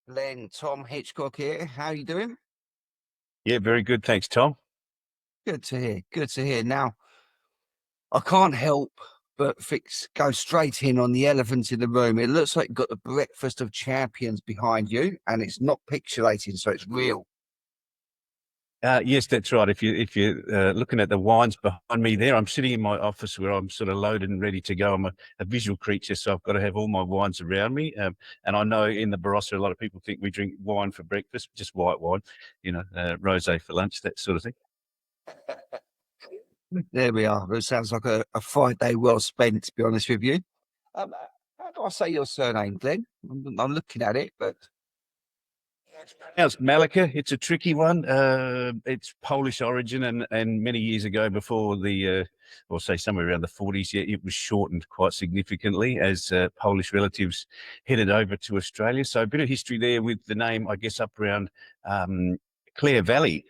Glenn, Tom Hitchcock here. How you doing? Yeah, very good. Thanks, Tom. Good to hear. Good to hear. Now, I can't help but go straight in on the elephant in the room. It looks like you've got the breakfast of champions behind you, and it's not pixelated, so it's real. Yes, that's right. If you're looking at the wines behind me there, I'm sitting in my office where I'm sort of loaded and ready to go. I'm a visual creature, so I've got to have all my wines around me. And I know in the Barossa, a lot of people think we drink wine for breakfast, just white wine, rosé for lunch, that sort of thing. There we are. It sounds like a 5 day well spent, to be honest with you. Um, how do I say your surname, Glenn? I'm looking at it, but Now it's Malycha. It's a tricky one. It's Polish origin, and many years ago, before or say somewhere around the 40s, yeah, it was shortened quite significantly as Polish relatives headed over to Australia. So a bit of history there with the name, I guess, up around Clare Valley,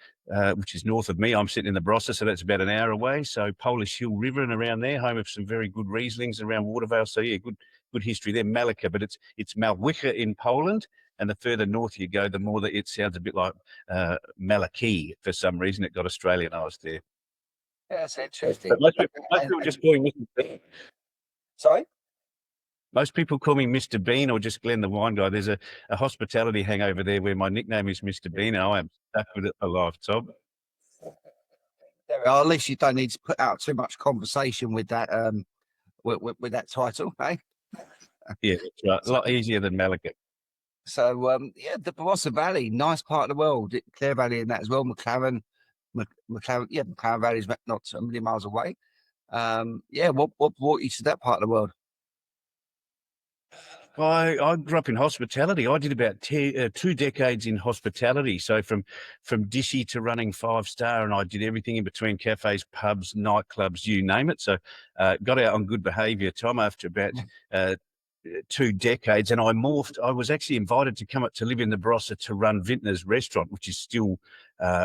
which is north of me. I'm sitting in the Barossa, so that's about an hour away. So Polish Hill River and around there, home of some very good Rieslings around Watervale. So yeah, good history there. Malycha, but it's Malycha in Poland. And the further north you go, the more that it sounds a bit like Malachi. For some reason, it got Australianised there. yeah, that's But interesting. most people just call me Mr. Bean. Sorry? Most people call me Mr. Bean or just Glenn the wine guy. There's a hospitality hangover there where my nickname is Mr. Bean, and I am stuck with it alive, Tom. There we are. At least you don't need to put out too much conversation with that with that title, eh? Yeah, that's right. A lot easier than Malika. So yeah, the Barossa Valley, nice part of the world. Clare Valley and that as well. McLaren, yeah, McLaren Valley is not a million miles away. Yeah, what brought you to that part of the world? I grew up in hospitality. I did about 2 decades in hospitality. So from dishy to running 5-star, and I did everything in between: cafes, pubs, nightclubs, you name it. So got out on good behaviour, Tom, after about 2 decades, and I morphed. I was actually invited to come up to live in the Barossa to run Vintner's restaurant, which is still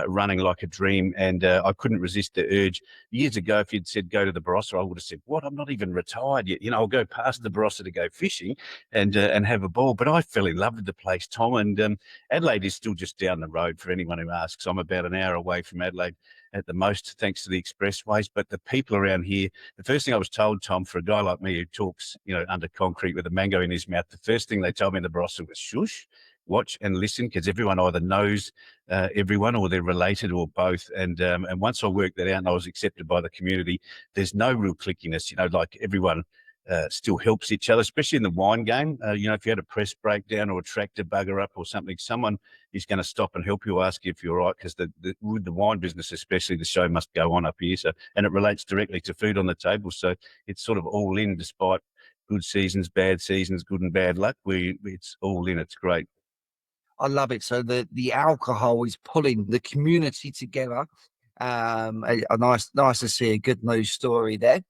running like a dream. And I couldn't resist the urge. Years ago, if you'd said go to the Barossa, I would have said, "What? I'm not even retired yet. I'll go past the Barossa to go fishing and have a ball." But I fell in love with the place, Tom. And Adelaide is still just down the road for anyone who asks. I'm about an hour away from Adelaide at the most, thanks to the expressways. But the people around here, the first thing I was told, Tom, for a guy like me who talks, under concrete with a mango in his mouth, the first thing they told me in the Barossa was shush, watch and listen, because everyone either knows everyone or they're related or both. And once I worked that out and I was accepted by the community, there's no real clickiness, like everyone still helps each other, especially in the wine game. If you had a press breakdown or a tractor bugger up or something, someone is going to stop and help you, ask you if you're all right, because with the wine business, especially, the show must go on up here. So, and it relates directly to food on the table. So it's sort of all in, despite good seasons, bad seasons, good and bad luck. It's all in. It's great. I love it. So the alcohol is pulling the community together. A nice to see a good news story there.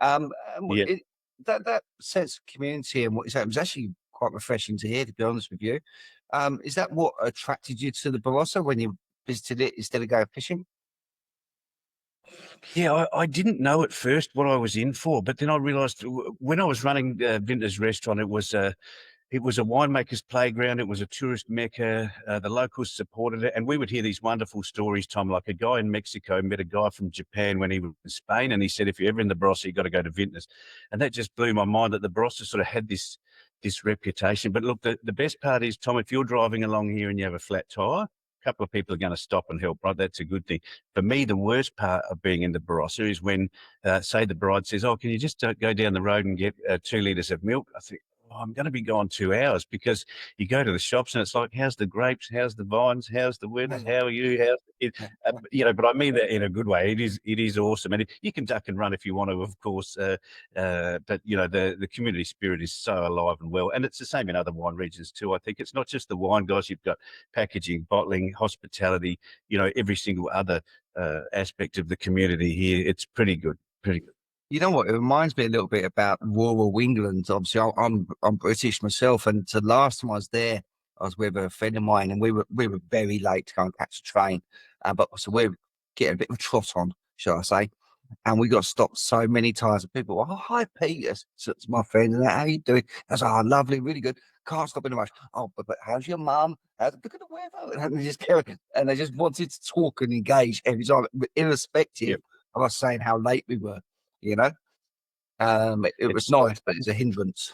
Yeah. That sense of community and what you said was actually quite refreshing to hear, to be honest with you. Is that what attracted you to the Barossa when you visited it instead of going fishing? Yeah, I didn't know at first what I was in for, but then I realised when I was running Vintner's restaurant, it was a winemaker's playground. It was a tourist mecca. The locals supported it. And we would hear these wonderful stories, Tom, like a guy in Mexico met a guy from Japan when he was in Spain. And he said, if you're ever in the Barossa, you've got to go to Vintners. And that just blew my mind, that the Barossa sort of had this reputation. But look, the best part is, Tom, if you're driving along here and you have a flat tyre, a couple of people are going to stop and help, right? That's a good thing. For me, the worst part of being in the Barossa is when, say, the bride says, "Oh, can you just go down the road and get 2 litres of milk?" I think, I'm going to be gone 2 hours, because you go to the shops and it's like, how's the grapes? How's the vines? How's the weather? How are you? How's the kid? But I mean that in a good way. It is awesome. And you can duck and run if you want to, of course. But, the community spirit is so alive and well. And it's the same in other wine regions too. I think it's not just the wine guys. You've got packaging, bottling, hospitality, every single other aspect of the community here. It's pretty good. Pretty good. You know what? It reminds me a little bit about rural England. Obviously, I'm British myself, and the last time I was there, I was with a friend of mine, and we were very late to go and catch a train. But so we're getting a bit of a trot on, shall I say? And we got stopped so many times. And people, oh, hi, Peter. So it's my friend. And how you doing? I was, oh, lovely, really good. Can't stop in a rush. Oh, but how's your mum? Look at the weather. And they just carried, and they just wanted to talk and engage every time, irrespective Yep. of us saying how late we were, you know? It was It's nice, but it's a hindrance.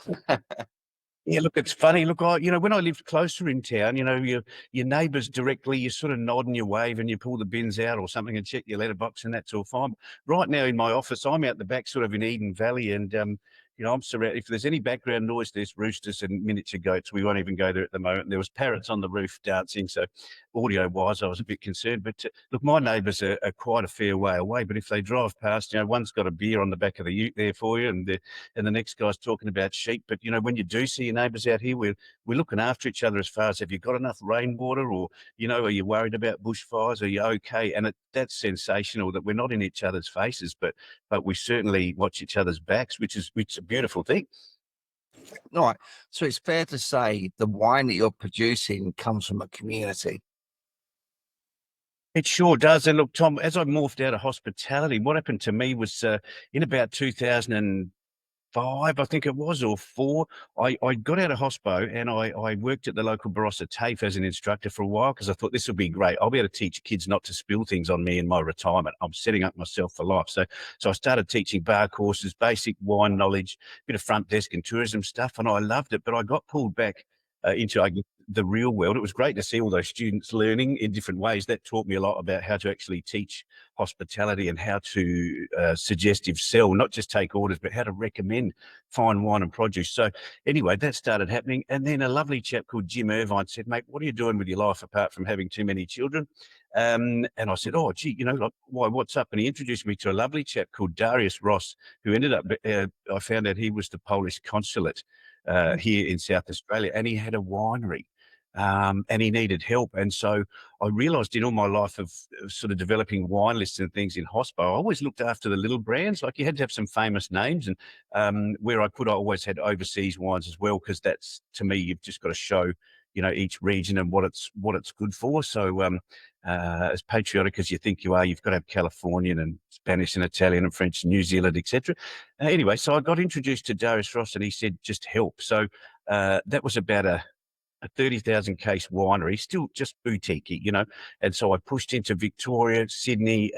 Yeah, look, it's funny. Look, when I lived closer in town, your neighbours directly, you sort of nod and you wave and you pull the bins out or something and check your letterbox and that's all fine. Right now in my office, I'm out the back sort of in Eden Valley and, I'm surrounded. If there's any background noise, there's roosters and miniature goats. We won't even go there at the moment. There was parrots on the roof dancing. So audio-wise, I was a bit concerned. But look, my neighbours are quite a fair way away. But if they drive past, one's got a beer on the back of the ute there for you and the next guy's talking about sheep. But when you do see your neighbours out here, we're looking after each other as far as have you got enough rainwater, or are you worried about bushfires? Are you okay? And that's sensational that we're not in each other's faces, but we certainly watch each other's backs, which is a beautiful thing. All right. So it's fair to say the wine that you're producing comes from a community. It sure does. And look, Tom, as I morphed out of hospitality, what happened to me was in about 2005, I think it was, or four, I got out of hospo and I worked at the local Barossa TAFE as an instructor for a while because I thought this would be great. I'll be able to teach kids not to spill things on me in my retirement. I'm setting up myself for life. So I started teaching bar courses, basic wine knowledge, bit of front desk and tourism stuff, and I loved it. But I got pulled back into, I guess, the real world. It was great to see all those students learning in different ways. That taught me a lot about how to actually teach hospitality and how to suggestive sell, not just take orders, but how to recommend fine wine and produce. So anyway, that started happening. And then a lovely chap called Jim Irvine said, mate, what are you doing with your life apart from having too many children? And I said, oh, gee, like, why, what's up? And he introduced me to a lovely chap called Darius Ross, who ended up, I found out he was the Polish consulate here in South Australia, and he had a winery. And he needed help. And so I realized in all my life of sort of developing wine lists and things in hospo, I always looked after the little brands. Like you had to have some famous names. And where I could, I always had overseas wines as well, because that's, to me, you've just got to show, each region and what it's good for. So as patriotic as you think you are, you've got to have Californian and Spanish and Italian and French, New Zealand, etc. Anyway, so I got introduced to Darius Ross and he said, just help. So that was about a 30,000 case winery, still just boutique, And so I pushed into Victoria, Sydney.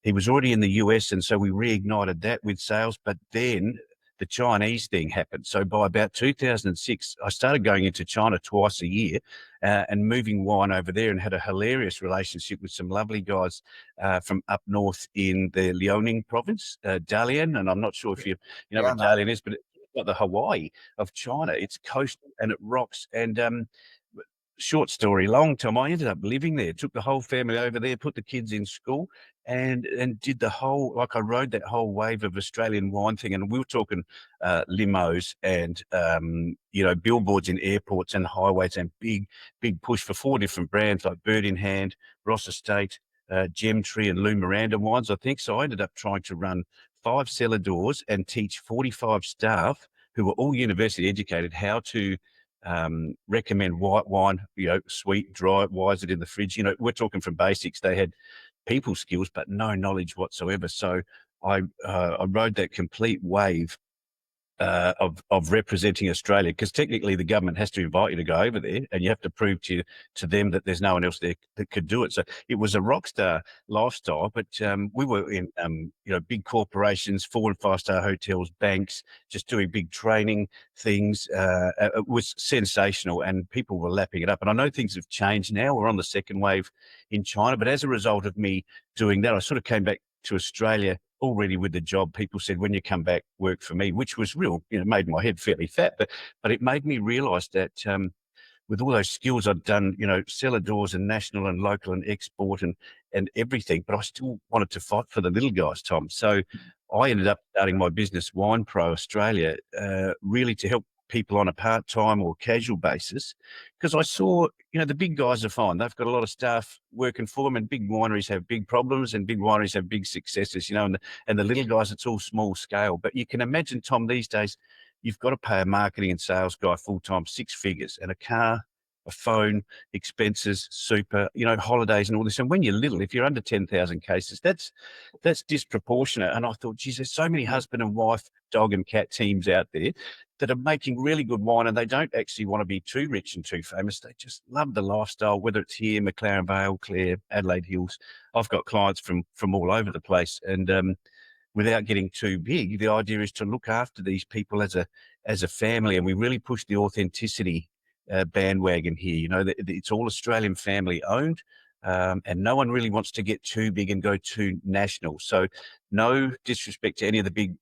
He was already in the US, and so we reignited that with sales. But then the Chinese thing happened. So by about 2006, I started going into China twice a year and moving wine over there, and had a hilarious relationship with some lovely guys from up north in the Liaoning province, Dalian. And I'm not sure if you know Yeah, what Dalian is, but like the Hawaii of China. It's coastal and it rocks. And short story long, Tom, I ended up living there, took the whole family over there, put the kids in school, and did the whole, like I rode that whole wave of Australian wine thing. And we were talking limos and, billboards in airports and highways, and big push for 4 different brands like Bird in Hand, Ross Estate, Gem Tree and Lou Miranda wines, I think. So I ended up trying to run 5 cellar doors and teach 45 staff who were all university educated how to recommend white wine, sweet, dry, why is it in the fridge? We're talking from basics. They had people skills, but no knowledge whatsoever. So I rode that complete wave of representing Australia, because technically the government has to invite you to go over there, and you have to prove to them that there's no one else there that could do it. So it was a rock star lifestyle, but we were in big corporations, 4 and 5 star hotels, banks, just doing big training things. It was sensational, and people were lapping it up. And I know things have changed now. We're on the second wave in China, but as a result of me doing that, I sort of came back to Australia already with the job. People said, when you come back, work for me, which was real, made my head fairly fat, but it made me realize that with all those skills I'd done, cellar doors and national and local and export and everything, but I still wanted to fight for the little guys, Tom. So I ended up starting my business, Wine Pro Australia, really to help people on a part-time or casual basis, because I saw, the big guys are fine. They've got a lot of staff working for them, and big wineries have big problems and big wineries have big successes, and the little guys, it's all small scale. But you can imagine, Tom, these days, you've got to pay a marketing and sales guy full-time 6 figures, and a car a phone, expenses, super, holidays and all this. And when you're little, if you're under 10,000 cases, that's disproportionate. And I thought, geez, there's so many husband and wife, dog and cat teams out there that are making really good wine, and they don't actually want to be too rich and too famous. They just love the lifestyle, whether it's here, McLaren Vale, Clare, Adelaide Hills. I've got clients from all over the place, and without getting too big, the idea is to look after these people as a family, and we really push the authenticity bandwagon here. It's all Australian family owned, and no one really wants to get too big and go too national. So, no disrespect to any of the big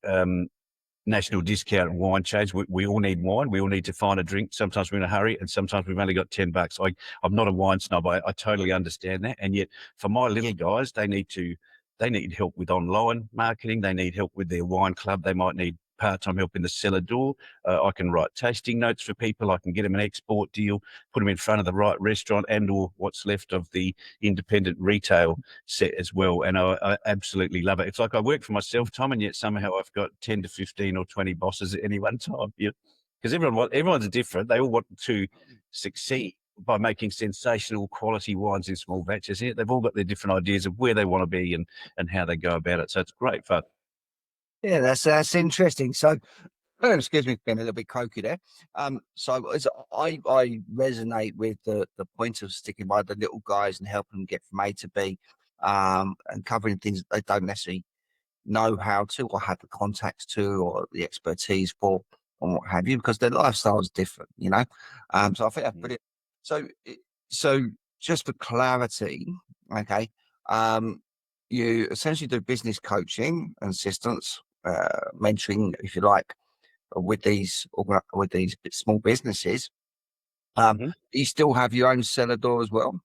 national discount wine chains. We all need wine. We all need to find a drink. Sometimes we're in a hurry, and sometimes we've only got $10. I'm not a wine snob. I totally understand that. And yet, for my little guys, they need help with online marketing. They need help with their wine club. They might need part-time help in the cellar door. I can write tasting notes for people. I can get them an export deal, put them in front of the right restaurant and or what's left of the independent retail set as well. And I absolutely love it. It's like I work for myself, Tom, and yet somehow I've got 10 to 15 or 20 bosses at any one time. Because everyone's different. They all want to succeed by making sensational quality wines in small batches. They've all got their different ideas of where they want to be and how they go about it. So it's great fun. Yeah, that's interesting. So, excuse me, being a little bit croaky there. So I resonate with the point of sticking by the little guys and helping them get from A to B, and covering things that they don't necessarily know how to or have the contacts to or the expertise for and what have you, because their lifestyle is different, So I think that's brilliant. So just for clarity, okay, you essentially do business coaching and assistance, mentoring, if you like, with these small businesses. Mhm. You still have your own cellar door as well?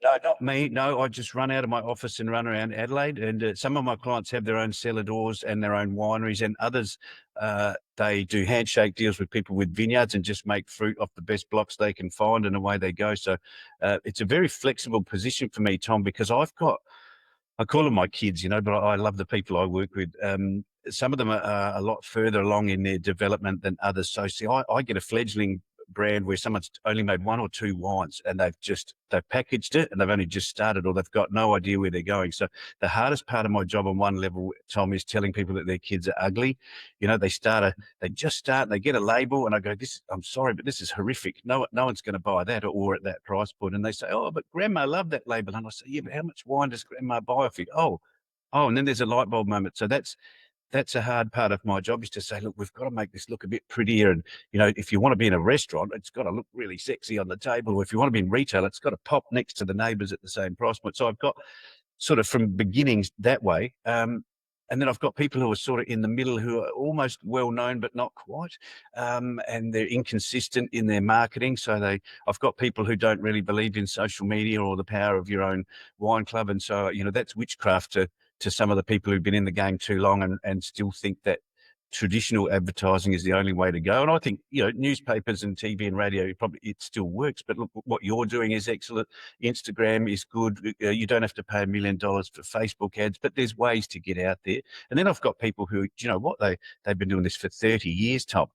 No, not me. No, I just run out of my office and run around Adelaide. And some of my clients have their own cellar doors and their own wineries, and others, they do handshake deals with people with vineyards and just make fruit off the best blocks they can find, and away they go. So it's a very flexible position for me, Tom, because I call them my kids, but I love the people I work with. Some of them are a lot further along in their development than others. So, see, I get a fledgling brand where someone's only made one or two wines and they've packaged it and they've only just started, or they've got no idea where they're going. So the hardest part of my job on one level, Tom, is telling people that their kids are ugly. They just start and they get a label and I go, I'm sorry, but this is horrific. No one's going to buy that or at that price point. And they say, oh, but grandma loved that label. And I say, yeah, but how much wine does grandma buy off it? Oh, and then there's a light bulb moment. So that's a hard part of my job, is to say, look, we've got to make this look a bit prettier. And, if you want to be in a restaurant, it's got to look really sexy on the table. Or if you want to be in retail, it's got to pop next to the neighbours at the same price point. So I've got sort of from beginnings that way. And then I've got people who are sort of in the middle, who are almost well known, but not quite. And they're inconsistent in their marketing. So I've got people who don't really believe in social media or the power of your own wine club. And so, that's witchcraft to some of the people who've been in the game too long and still think that traditional advertising is the only way to go. And I think, newspapers and TV and radio, it still works. But look, what you're doing is excellent. Instagram is good. You don't have to pay $1 million for Facebook ads, but there's ways to get out there. And then I've got people who, they've been doing this for 30 years, Tom.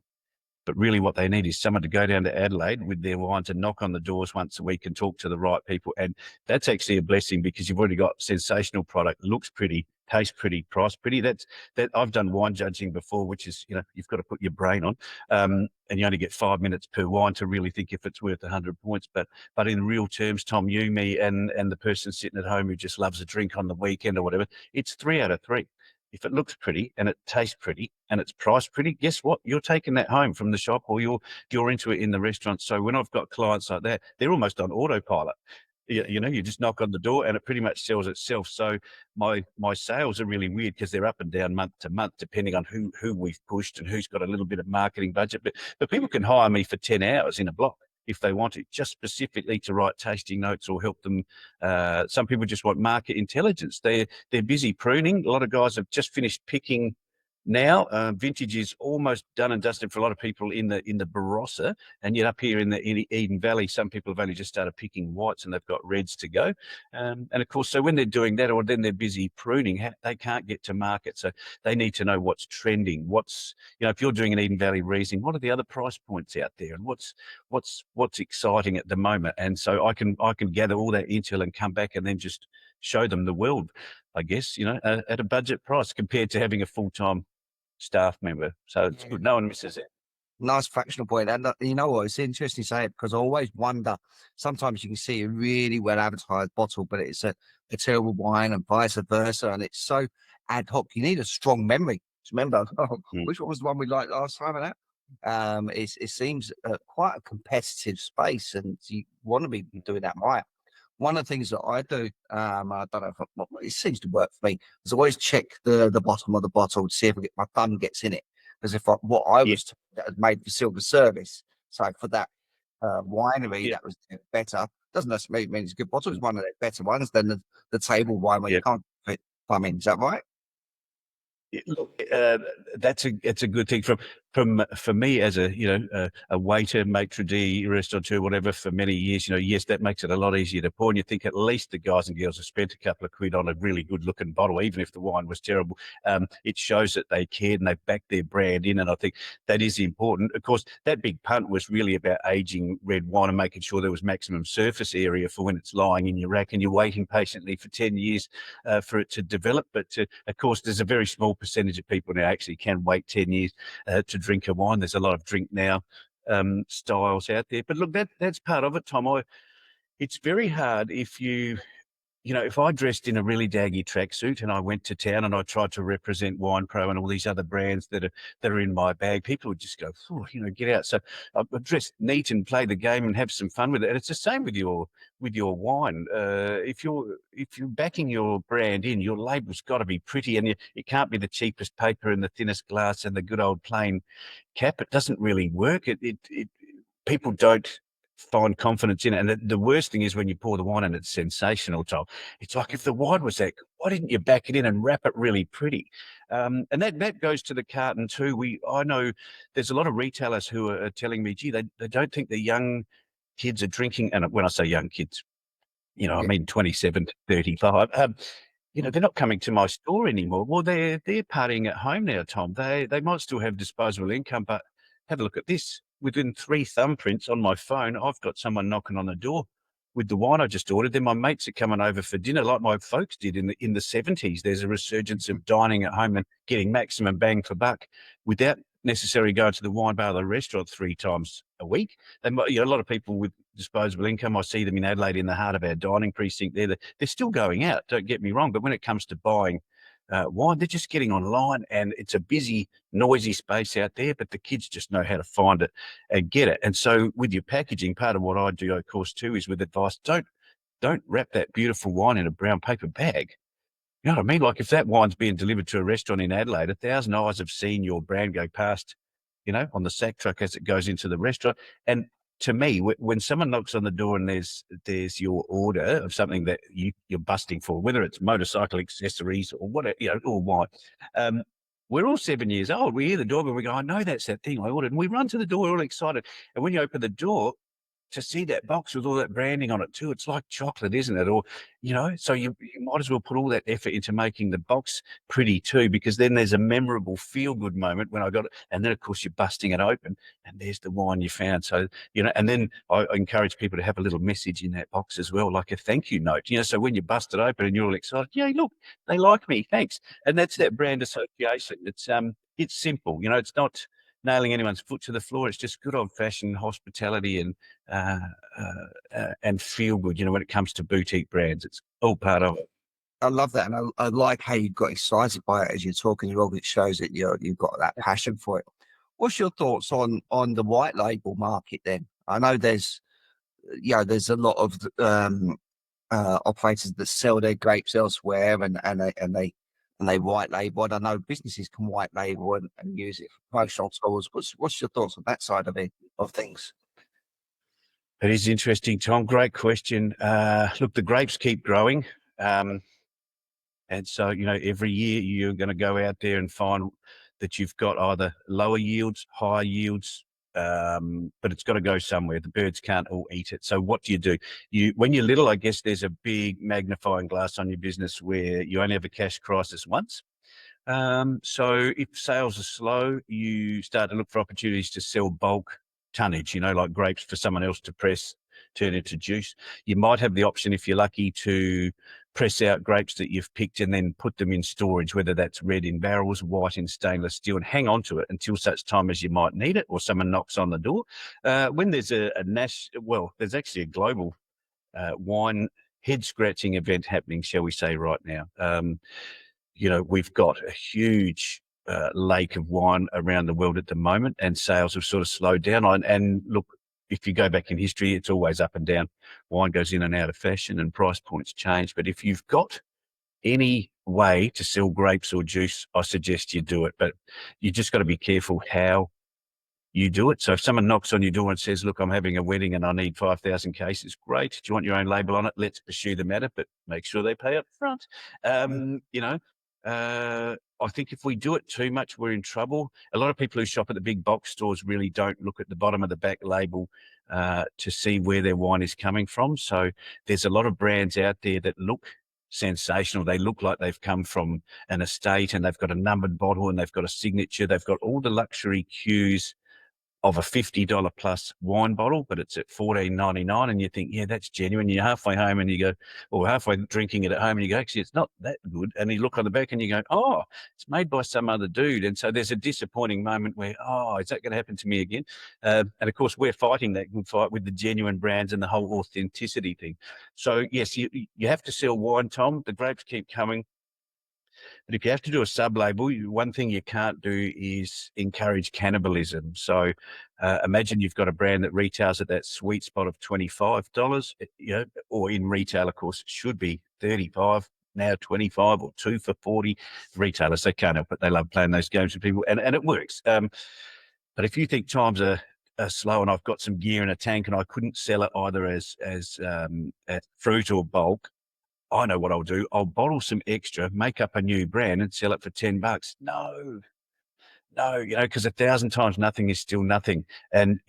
But really what they need is someone to go down to Adelaide with their wines and knock on the doors once a week and talk to the right people. And that's actually a blessing, because you've already got sensational product, looks pretty, tastes pretty, price pretty. That I've done wine judging before, which is, you've got to put your brain on. And you only get 5 minutes per wine to really think if it's worth 100 points. But in real terms, Tom, you, me, and the person sitting at home who just loves a drink on the weekend or whatever, it's 3 out of 3. If it looks pretty and it tastes pretty and it's priced pretty, guess what? You're taking that home from the shop, or you're into it in the restaurant. So when I've got clients like that, they're almost on autopilot. You just knock on the door and it pretty much sells itself. So my sales are really weird, because they're up and down month to month, depending on who we've pushed and who's got a little bit of marketing budget. But people can hire me for 10 hours in a block if they want it, just specifically to write tasting notes or help them. Some people just want market intelligence. They're busy pruning. A lot of guys have just finished picking now. Vintage is almost done and dusted for a lot of people in the Barossa, and yet up here in the Eden Valley, some people have only just started picking whites and they've got reds to go. And of course, so when they're doing that, or then they're busy pruning, they can't get to market. So they need to know what's trending. What's, if you're doing an Eden Valley Riesling, what are the other price points out there, and what's exciting at the moment? And so I can gather all that intel and come back and then just show them the world, I guess, at a budget price compared to having a full-time staff member. So it's good. No one misses it. Nice fractional point. And you know what? It's interesting to say it because I always wonder. Sometimes you can see a really well advertised bottle, but it's a terrible wine, and vice versa. And it's so ad hoc. You need a strong memory to remember which one was the one we liked last time. And that it seems quite a competitive space, and you want to be doing that right. One of the things that I do, I don't know if it seems to work for me, is always check the bottom of the bottle to see if my thumb gets in it. As if what I Yeah, was told that was made for silver service. So for that winery, yeah, that was better. Doesn't necessarily mean it's a good bottle. It's one of the better ones than the table wine where yeah. you can't fit thumb in. Is that right? Look, it's a good thing for me as a waiter, maitre d, restaurateur, whatever, for many years. Yes, that makes it a lot easier to pour. And you think at least the guys and girls have spent a couple of quid on a really good looking bottle, even if the wine was terrible. It shows that they cared and they backed their brand in, and I think that is important. Of course, that big punt was really about aging red wine and making sure there was maximum surface area for when it's lying in your rack and you're waiting patiently for 10 years for it to develop. But of course, there's a very small percentage of people now actually can wait 10 years to drink a wine. There's a lot of drink now styles out there. But look, that's part of it, Tom. It's very hard if I dressed in a really daggy tracksuit and I went to town and I tried to represent Wine Pro and all these other brands that are in my bag, people would just go, get out. So I dress neat and play the game and have some fun with it. And it's the same with your wine. If you're backing your brand in, your label's got to be pretty, and it can't be the cheapest paper and the thinnest glass and the good old plain cap. It doesn't really work. People don't find confidence in it. And the worst thing is when you pour the wine and it's sensational, Tom. It's like, if the wine was that good, why didn't you back it in and wrap it really pretty? And that goes to the carton too. I know there's a lot of retailers who are telling me, gee, they don't think the young kids are drinking. And when I say young kids, I Yeah. mean 27 to 35. They're not coming to my store anymore. Well, they're partying at home now, Tom. They might still have disposable income, but have a look at this. Within 3 thumbprints on my phone, I've got someone knocking on the door with the wine I just ordered. Then my mates are coming over for dinner, like my folks did in the 70s. There's a resurgence of dining at home and getting maximum bang for buck without necessarily going to the wine bar or the restaurant 3 times a week. And a lot of people with disposable income, I see them in Adelaide in the heart of our dining precinct there. They're still going out, don't get me wrong, but when it comes to buying wine, they're just getting online, and it's a busy, noisy space out there, but the kids just know how to find it and get it. And so with your packaging, part of what I do, of course, too, is with advice, don't wrap that beautiful wine in a brown paper bag. You know what I mean? Like, if that wine's being delivered to a restaurant in Adelaide, 1,000 eyes have seen your brand go past, on the sack truck as it goes into the restaurant. And to me, when someone knocks on the door and there's your order of something that you're busting for, whether it's motorcycle accessories or whatever, or wine, we're all 7 years old. We hear the doorbell, we go, I know that's that thing I ordered. And we run to the door all excited. And when you open the door, to see that box with all that branding on it too, it's like chocolate, isn't it? Or, so you might as well put all that effort into making the box pretty too, because then there's a memorable feel-good moment when I got it. And then, of course, you're busting it open and there's the wine you found. So, and then I encourage people to have a little message in that box as well, like a thank you note, so when you bust it open and you're all excited, yeah, look, they like me, thanks. And that's that brand association. It's simple, it's not nailing anyone's foot to the floor. It's just good old-fashioned hospitality and feel good. When it comes to boutique brands, it's all part of it. I love that, and I like how you got excited by it as you're talking. It shows that you've got that passion for it. What's your thoughts on the white label market then? I know there's a lot of operators that sell their grapes elsewhere, and they white label. And I know businesses can white label and use it for promotional tools. What's your thoughts on that side of things? It is interesting, Tom. Great question. Look, the grapes keep growing. And so, every year you're going to go out there and find that you've got either lower yields, higher yields, but it's got to go somewhere. The birds can't all eat it. So what do? When you're little, I guess there's a big magnifying glass on your business where you only have a cash crisis once. So if sales are slow, you start to look for opportunities to sell bulk tonnage, like grapes for someone else to press, turn into juice. You might have the option, if you're lucky, to press out grapes that you've picked and then put them in storage, whether that's red in barrels, white in stainless steel, and hang on to it until such time as you might need it or someone knocks on the door. When there's there's actually a global wine head-scratching event happening, shall we say, right now. We've got a huge lake of wine around the world at the moment, and sales have sort of slowed down. And look, if you go back in history, it's always up and down. Wine goes in and out of fashion and price points change. But if you've got any way to sell grapes or juice, I suggest you do it. But you just got to be careful how you do it. So if someone knocks on your door and says, look, I'm having a wedding and I need 5,000 cases, great. Do you want your own label on it? Let's pursue the matter, but make sure they pay up front. I think if we do it too much, we're in trouble. A lot of people who shop at the big box stores really don't look at the bottom of the back label to see where their wine is coming from. So there's a lot of brands out there that look sensational. They look like they've come from an estate and they've got a numbered bottle and they've got a signature. They've got all the luxury cues of a $50 plus wine bottle, but it's at $14.99, and you think, yeah, that's genuine. You're halfway home and you go, or halfway drinking it at home and you go, actually, it's not that good. And you look on the back and you go, oh, it's made by some other dude. And so there's a disappointing moment where, oh, is that going to happen to me again? And of course, we're fighting that good fight with the genuine brands and the whole authenticity thing. So yes, you have to sell wine, Tom. The grapes keep coming. But if you have to do a sub-label, one thing you can't do is encourage cannibalism. So imagine you've got a brand that retails at that sweet spot of $25, or in retail, of course, it should be $35, now 25 or 2 for 40. Retailers, they can't help it. They love playing those games with people, and it works. But if you think times are slow and I've got some gear in a tank and I couldn't sell it either as fruit or bulk, I know what I'll do. I'll bottle some extra, make up a new brand and sell it for $10. No, because 1,000 times nothing is still nothing. And,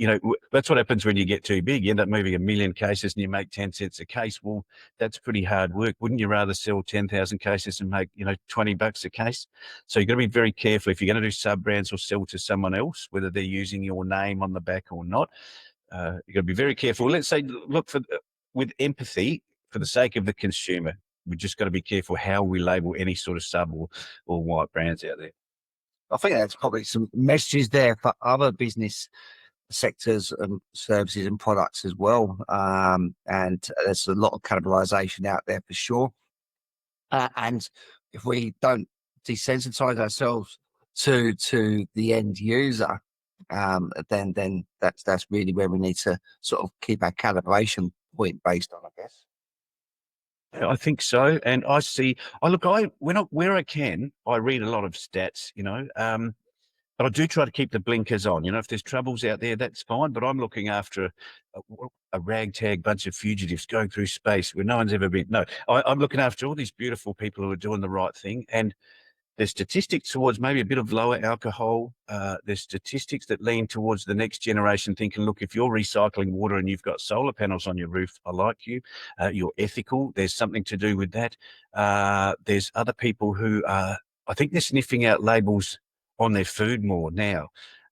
that's what happens when you get too big. You end up moving 1 million cases and you make 10 cents a case. Well, that's pretty hard work. Wouldn't you rather sell 10,000 cases and make, $20 a case? So you've got to be very careful if you're going to do sub brands or sell to someone else, whether they're using your name on the back or not. You've got to be very careful. Let's say, look, with empathy, for the sake of the consumer, we've just got to be careful how we label any sort of sub or white brands out there. I think that's probably some messages there for other business sectors and services and products as well. And there's a lot of cannibalization out there for sure. And if we don't desensitize ourselves to the end user, then that's really where we need to sort of keep our calibration point based on, I guess. Yeah, I think so. And where I can, I read a lot of stats, but I do try to keep the blinkers on. If there's troubles out there, that's fine. But I'm looking after a ragtag bunch of fugitives going through space where no one's ever been. No, I'm looking after all these beautiful people who are doing the right thing. And there's statistics towards maybe a bit of lower alcohol. There's statistics that lean towards the next generation thinking, look, if you're recycling water and you've got solar panels on your roof, I like you. You're ethical. There's something to do with that. There's other people who I think they're sniffing out labels on their food more now.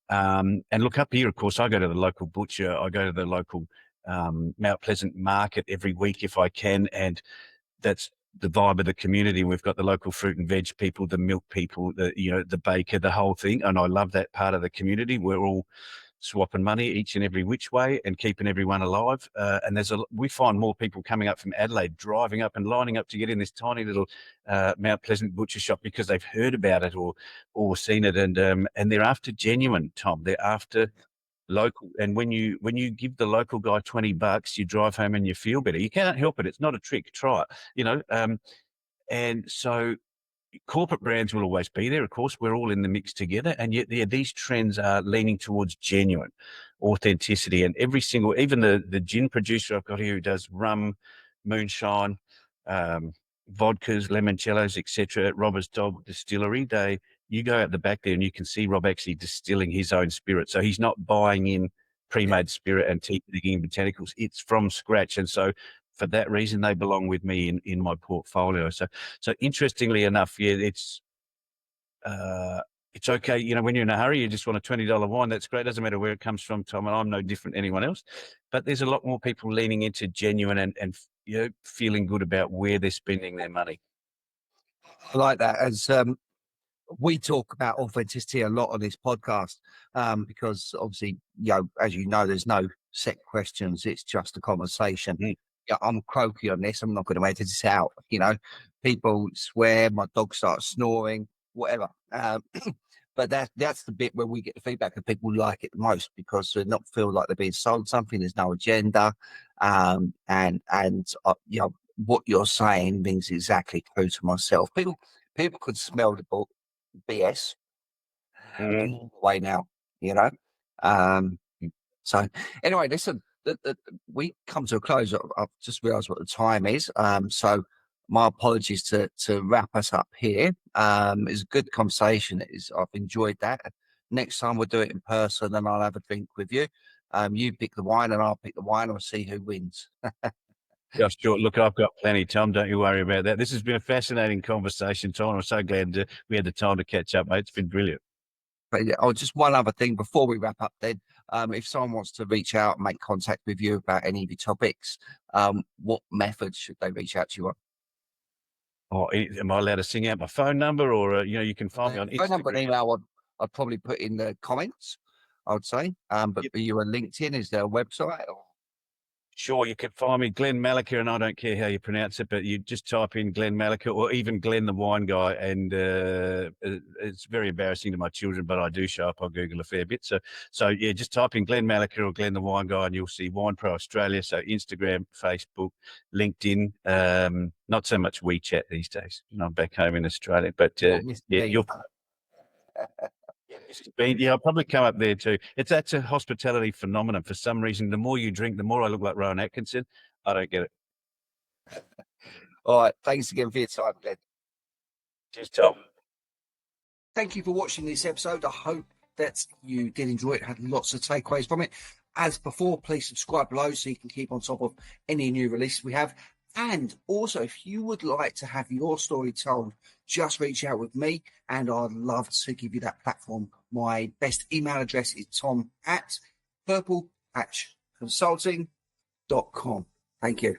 And look, up here, of course, I go to the local butcher. I go to the local Mount Pleasant market every week if I can. And that's the vibe of the community. We've got the local fruit and veg people, the milk people, the baker, the whole thing. And I love that part of the community. We're all swapping money each and every which way and keeping everyone alive. And we find more people coming up from Adelaide, driving up and lining up to get in this tiny little Mount Pleasant butcher shop because they've heard about it or seen it. And they're after genuine, Tom. They're after local. And when you give the local guy $20, you drive home and you feel better. You can't help it. It's not a trick. Try it, and so corporate brands will always be there. Of course, we're all in the mix together. And yet these trends are leaning towards genuine authenticity. And even the gin producer I've got here who does rum, moonshine, vodkas, limoncellos, etc. at Robert's Dog Distillery, you go out the back there and you can see Rob actually distilling his own spirit. So he's not buying in pre-made spirit and digging in botanicals. It's from scratch. And so for that reason, they belong with me in my portfolio. So interestingly enough, yeah, it's okay. You know, when you're in a hurry, you just want a $20 wine. That's great. Doesn't matter where it comes from, Tom, and I'm no different to anyone else. But there's a lot more people leaning into genuine and you know, feeling good about where they're spending their money. I like that. As we talk about authenticity a lot on this podcast, because obviously, you know, as you know, there's no set questions. It's just a conversation. Mm. Yeah, I'm croaky on this. I'm not going to edit this out. You know, people swear, my dog starts snoring, whatever. But that's the bit where we get the feedback and people like it the most because they not feel like they're being sold something. There's no agenda, and you know what you're saying means exactly true to myself. People could smell the BS all the way now, you know. So anyway, listen, we come to a close. I've just realised what the time is. So my apologies to wrap us up here. It's a good conversation. I've enjoyed that. Next time we'll do it in person and I'll have a drink with you. You pick the wine and I'll pick the wine. We'll see who wins. Yeah, sure. Look, I've got plenty, Tom. Don't you worry about that. This has been a fascinating conversation, Tom. I'm so glad we had the time to catch up, mate. It's been brilliant. But just one other thing before we wrap up then. If someone wants to reach out and make contact with you about any of your topics, what methods should they reach out to you on? Oh, am I allowed to sing out my phone number or, you know, you can find me on Phone number and Instagram. email I'd probably put in the comments, I would say. But Yep. are you on LinkedIn? Is there a website? Or? Sure, you can find me, Glenn Malycha, and I don't care how you pronounce it, but you just type in Glenn Malycha or even Glenn the Wine Guy, and it's very embarrassing to my children, but I do show up on Google a fair bit. So yeah, just type in Glenn Malycha or Glenn the Wine Guy, and you'll see Wine Pro Australia. So Instagram, Facebook, LinkedIn, not so much WeChat these days. You know, I'm back home in Australia, but yeah, you'll. Yeah, I'll probably come up there too. That's a hospitality phenomenon. For some reason, the more you drink, the more I look like Rowan Atkinson. I don't get it. All right. Thanks again for your time, Glenn. Cheers, Tom. Thank you for watching this episode. I hope that you did enjoy it, had lots of takeaways from it. As before, please subscribe below so you can keep on top of any new releases we have. And also, if you would like to have your story told, just reach out with me and I'd love to give you that platform. My best email address is tom@purplepatchconsulting.com. Thank you.